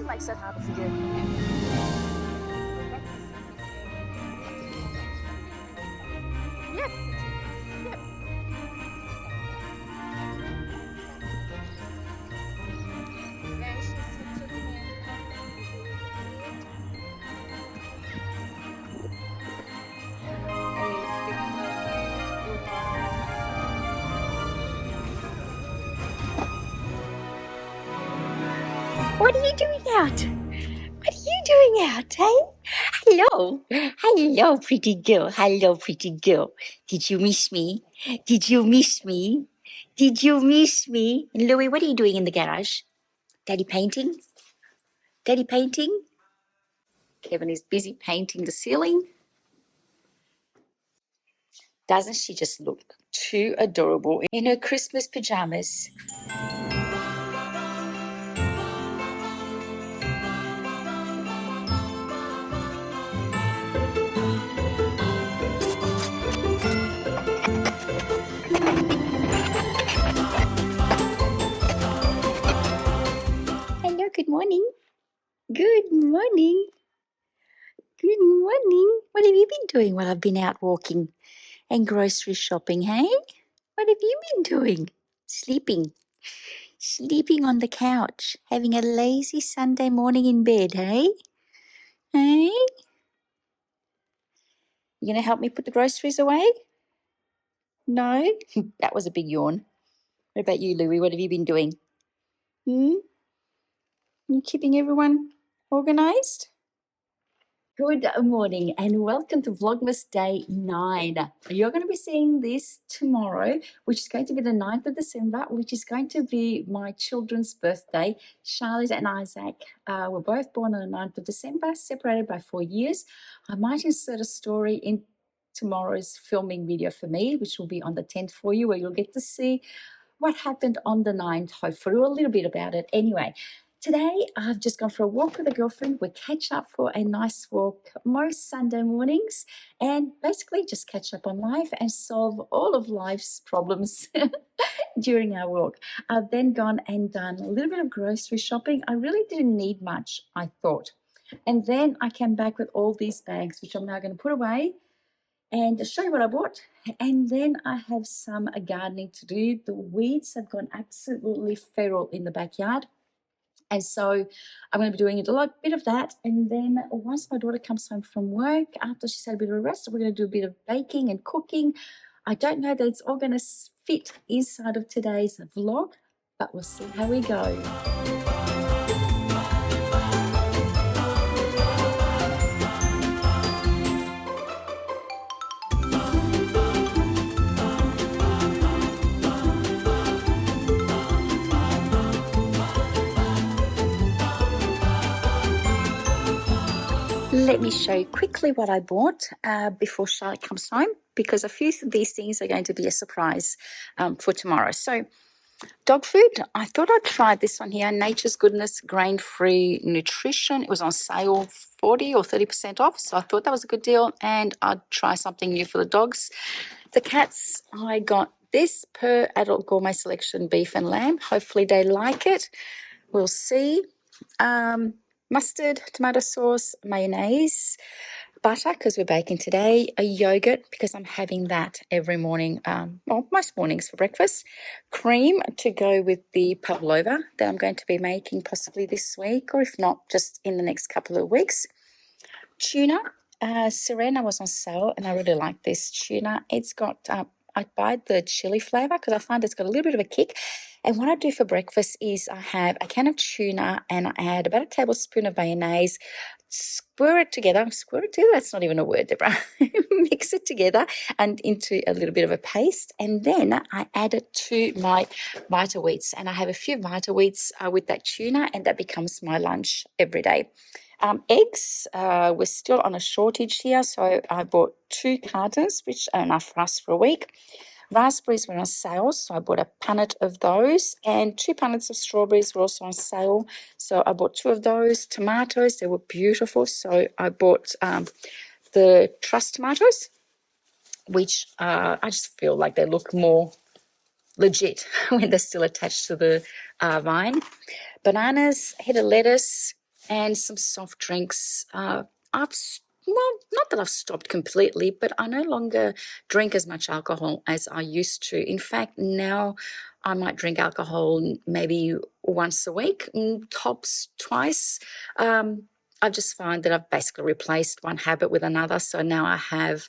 makes that harder for you. Yep. Yep. What are you doing out? What are you doing out, hey? Hello. Hello, pretty girl. Hello, pretty girl. Did you miss me? Did you miss me? Did you miss me? Louie, what are you doing in the garage? Daddy painting? Daddy painting? Kevin is busy painting the ceiling. Doesn't she just look too adorable in her Christmas pajamas? Hello, good morning. Good morning. Good morning. What have you been doing while I've been out walking and grocery shopping, hey? What have you been doing? Sleeping. Sleeping on the couch, having a lazy Sunday morning in bed, hey? Hey? You gonna help me put the groceries away? No? That was a big yawn. What about you, Louie? What have you been doing? You keeping everyone organised? Good morning and welcome to Vlogmas Day 9. You're going to be seeing this tomorrow, which is going to be the 9th of December, which is going to be my children's birthday. Charlotte and Isaac were both born on the 9th of December, separated by 4 years. I might insert a story in tomorrow's filming video for me, which will be on the 10th for you, where you'll get to see what happened on the 9th, hopefully, or a little bit about it. Anyway, today I've just gone for a walk with a girlfriend. We catch up for a nice walk most Sunday mornings and basically just catch up on life and solve all of life's problems during our walk. I've then gone and done a little bit of grocery shopping. I really didn't need much, I thought. And then I came back with all these bags, which I'm now going to put away and show you what I bought. And then I have some gardening to do. The weeds have gone absolutely feral in the backyard. And so I'm going to be doing a bit of that. And then once my daughter comes home from work, after she's had a bit of a rest, we're going to do a bit of baking and cooking. I don't know that it's all going to fit inside of today's vlog, but we'll see how we go. Let me show you quickly what I bought before Charlotte comes home, because a few of these things are going to be a surprise for tomorrow. So dog food, I thought I'd try this one here, Nature's Goodness Grain-Free Nutrition. It was on sale 40 or 30% off, so I thought that was a good deal, and I'd try something new for the dogs. The cats, I got this Per Adult Gourmet Selection beef and lamb. Hopefully they like it. We'll see. Mustard, tomato sauce, mayonnaise, butter because we're baking today, a yogurt because I'm having that every morning, well, most mornings for breakfast, cream to go with the pavlova that I'm going to be making possibly this week, or if not, just in the next couple of weeks. Tuna, Serena was on sale and I really like this tuna. It's got, I buy the chili flavour because I find it's got a little bit of a kick. And what I do for breakfast is I have a can of tuna and I add about a tablespoon of mayonnaise, square it together, that's not even a word, Deborah, mix it together and into a little bit of a paste. And then I add it to my Vita Wheats, and I have a few Vita Wheats with that tuna, and that becomes my lunch every day. Eggs, we're still on a shortage here, so I bought 2 cartons, which are enough for us for a week. Raspberries were on sale, so I bought a punnet of those, and 2 punnets of strawberries were also on sale, so I bought 2 of those. Tomatoes, they were beautiful, so I bought the Trust tomatoes, which I just feel like they look more legit when they're still attached to the vine. Bananas, head of lettuce, and some soft drinks. Well, not that I've stopped completely, but I no longer drink as much alcohol as I used to. In fact, now I might drink alcohol maybe once a week, tops twice. I just find that I've basically replaced one habit with another. So now I have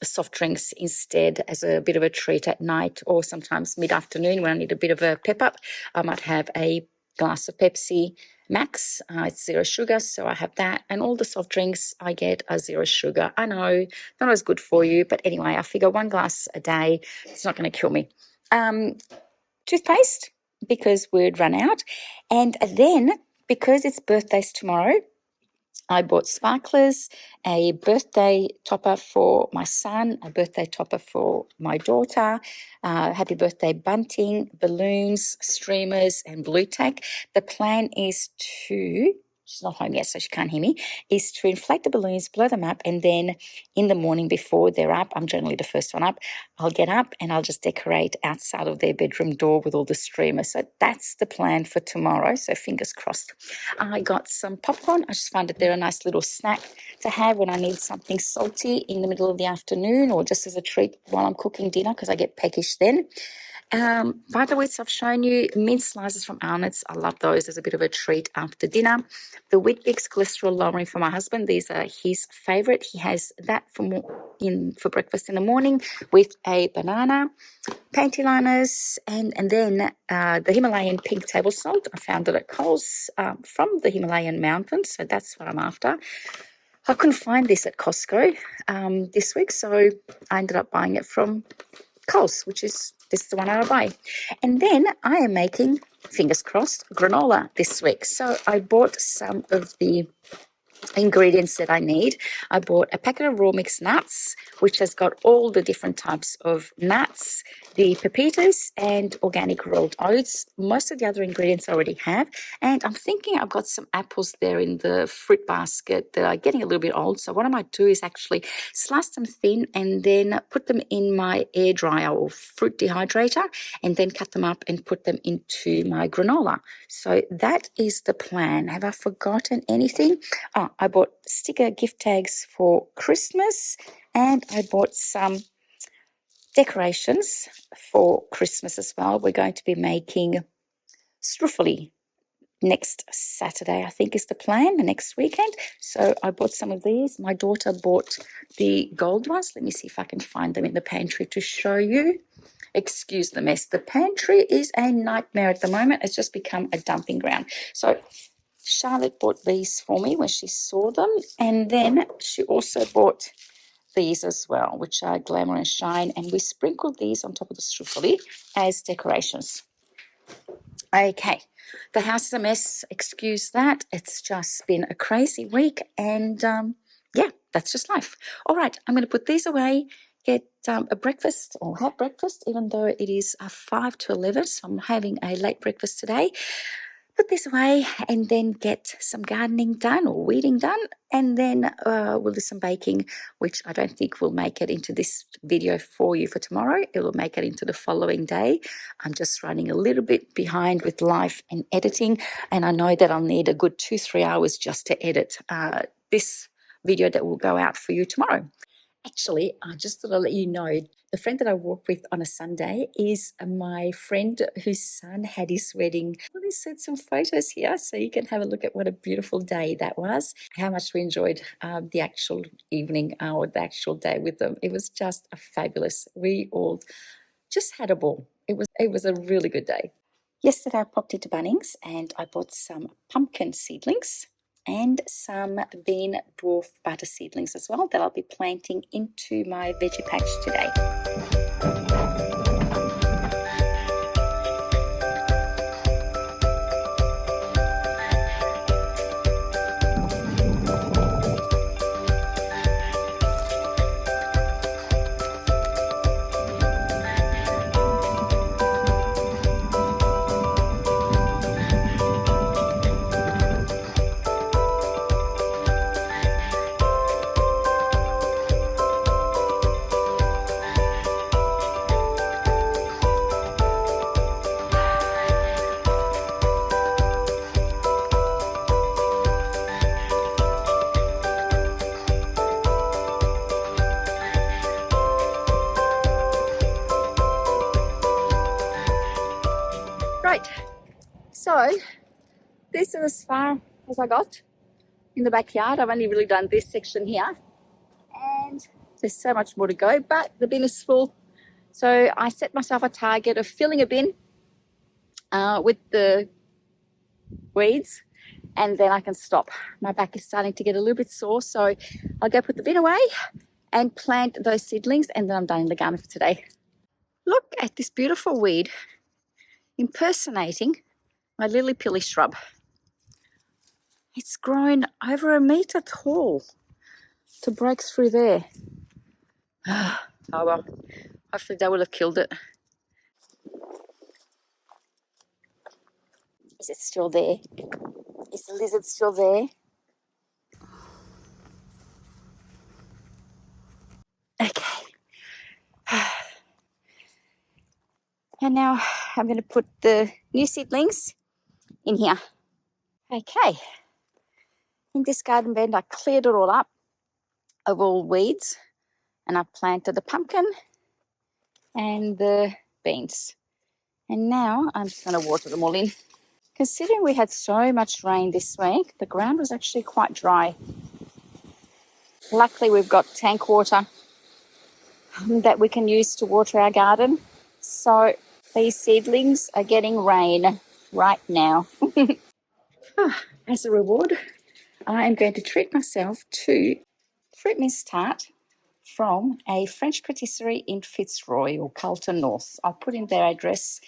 soft drinks instead as a bit of a treat at night, or sometimes mid-afternoon when I need a bit of a pep up. I might have a glass of Pepsi Max. It's zero sugar, so I have that. And all the soft drinks I get are zero sugar. I know, not as good for you, but anyway, I figure one glass a day, it's not going to kill me. Toothpaste, because we'd run out. And then, because it's birthdays tomorrow, I bought sparklers, a birthday topper for my son, a birthday topper for my daughter, happy birthday bunting, balloons, streamers, and blue tack. The plan is to, she's not home yet, so she can't hear me, is to inflate the balloons, blow them up, and then in the morning before they're up, I'm generally the first one up, I'll get up and I'll just decorate outside of their bedroom door with all the streamers. So that's the plan for tomorrow, so fingers crossed. I got some popcorn. I just find that they're a nice little snack to have when I need something salty in the middle of the afternoon, or just as a treat while I'm cooking dinner, because I get peckish then. Vitalwheats I've shown you, minced slices from Alnets. I love those as a bit of a treat after dinner. The Weet-Bix cholesterol lowering for my husband. These are his favourite. He has that for breakfast in the morning with a banana. Panty liners, and then the Himalayan pink table salt. I found it at Coles from the Himalayan mountains, so that's what I'm after. I couldn't find this at Costco this week, so I ended up buying it from Coles, this is the one I buy. And then I am making, fingers crossed, granola this week. So I bought some of the ingredients that I need. I bought a packet of raw mixed nuts, which has got all the different types of nuts, the pepitas, and organic rolled oats. Most of the other ingredients I already have. And I'm thinking I've got some apples there in the fruit basket that are getting a little bit old. So what I might do is actually slice them thin and then put them in my air dryer or fruit dehydrator, and then cut them up and put them into my granola. So that is the plan. Have I forgotten anything? I bought sticker gift tags for Christmas, and I bought some decorations for Christmas as well. We're going to be making struffoli next Saturday, I think is the plan, the next weekend. So I bought some of these. My daughter bought the gold ones. Let me see if I can find them in the pantry to show you. Excuse the mess. The pantry is a nightmare at the moment. It's just become a dumping ground. So Charlotte bought these for me when she saw them, and then she also bought these as well, which are Glamour and Shine, and we sprinkled these on top of the struffoli as decorations. Okay, the house is a mess, excuse that. It's just been a crazy week, and yeah, that's just life. All right, I'm going to put these away, get a breakfast, or have breakfast, even though it is 5 to 11, so I'm having a late breakfast today. Put this away and then get some gardening done or weeding done, and then we'll do some baking, which I don't think will make it into this video for you for tomorrow. It will make it into the following day. I'm just running a little bit behind with life and editing, and I know that I'll need a good 2-3 hours just to edit this video that will go out for you tomorrow. Actually, I just thought I'd let you know, the friend that I walk with on a Sunday is my friend whose son had his wedding. Well, he sent some photos here so you can have a look at what a beautiful day that was, how much we enjoyed the actual evening or the actual day with them. It was just fabulous. We all just had a ball. It was a really good day. Yesterday I popped into Bunnings and I bought some pumpkin seedlings and some bean dwarf butter seedlings as well that I'll be planting into my veggie patch today. So this is as far as I got in the backyard. I've only really done this section here, and there's so much more to go, but the bin is full. So I set myself a target of filling a bin with the weeds, and then I can stop. My back is starting to get a little bit sore, so I'll go put the bin away and plant those seedlings, and then I'm done in the garden for today. Look at this beautiful weed impersonating my lily-pilly shrub. It's grown over 1 metre tall to break through there. Oh well, hopefully they will have killed it. Is it still there? Is the lizard still there? Okay. And now I'm going to put the new seedlings in here. Okay. In this garden bed, I cleared it all up of all weeds, and I planted the pumpkin and the beans. And now I'm just going to water them all in. Considering we had so much rain this week, the ground was actually quite dry. Luckily, we've got tank water that we can use to water our garden. So these seedlings are getting rain right now. As a reward, I am going to treat myself to fruit mince tart from a French patisserie in Fitzroy or Carlton North. I'll put in their address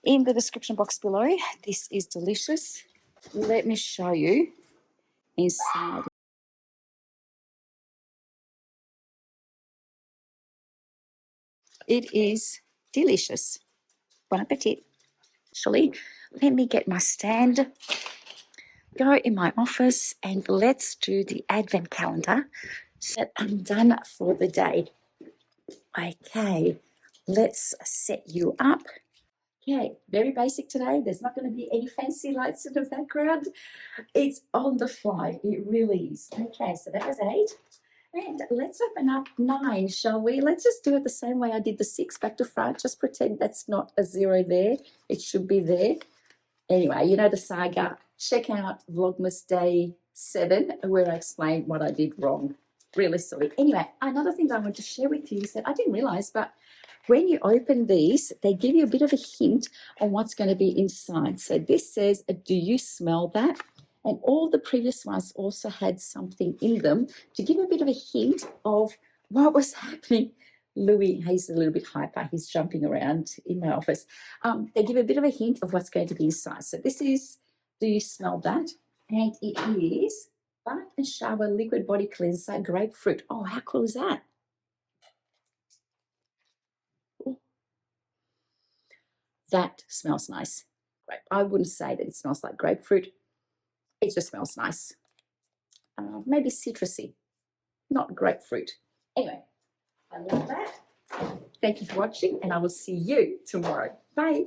in the description box below. This is delicious. Let me show you inside. It is delicious. Bon appetit. Actually, let me get my stand, go in my office, and let's do the advent calendar so that I'm done for the day. Okay, let's set you up. Okay, very basic today. There's not going to be any fancy lights in the background. It's on the fly. It really is. Okay, so that was 8. And let's open up 9, shall we? Let's just do it the same way I did the 6, back to front. Just pretend that's not a 0 there. It should be there. Anyway, you know the saga. Check out Vlogmas Day 7, where I explained what I did wrong. Really silly. Anyway, another thing that I want to share with you is that I didn't realize, but when you open these, they give you a bit of a hint on what's going to be inside. So this says, do you smell that? And all the previous ones also had something in them to give a bit of a hint of what was happening. Louis, he's a little bit hyper. He's jumping around in my office. They give a bit of a hint of what's going to be inside. So this is, do you smell that? And it is bath and shower liquid body cleanser, grapefruit. Oh, how cool is that? Ooh. That smells nice. I wouldn't say that it smells like grapefruit. It just smells nice. Maybe citrusy, not grapefruit. Anyway, I love that. Thank you for watching, and I will see you tomorrow. Bye.